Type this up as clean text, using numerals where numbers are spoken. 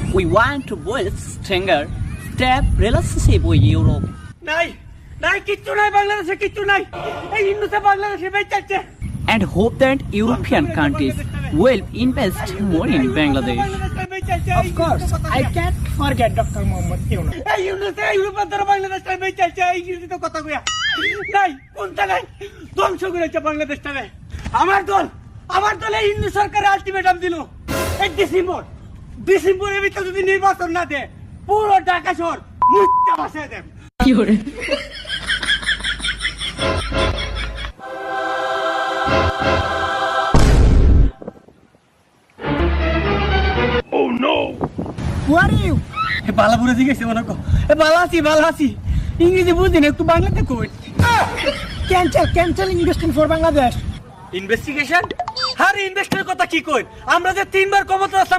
We want to build stronger, stable relationship with Europe. নাই নাই কিচ্ছু নাই বাংলাদেশে কিচ্ছু নাই এই হিন্দুতে বাংলাদেশে বেঁচেছে And hope that European countries will invest more in Bangladesh. Of course, I can't forget Dr. Mohammed Yunus. এই হিন্দুতে ইউরোপের দ্বারা বাংলাদেশটা বেঁচেছে এই হিন্দুতে কথা কইয়া নাই কোনটা নাই ধ্বংস করেছে বাংলাদেশটাকে আমার দল এই হিন্দু সরকারের আলটিমেটাম দিল এই ডিসেম্বরের ভিতরে যদি নির্বাচন না দেয় পুরো ঢাকা শহর মুচ্চা ভাসিয়ে দেব Who are you? এ বালা বুড়ে জিজ্ঞেস মনে কর এ ভালো আছি ইংরেজি বুঝি না একটু বাংলাতে কই Cancel investing for Bangladesh. Investigation আরে ইনভেস্টের কথা কি কই আমরা যে 3 বার ক্ষমতা আসলাম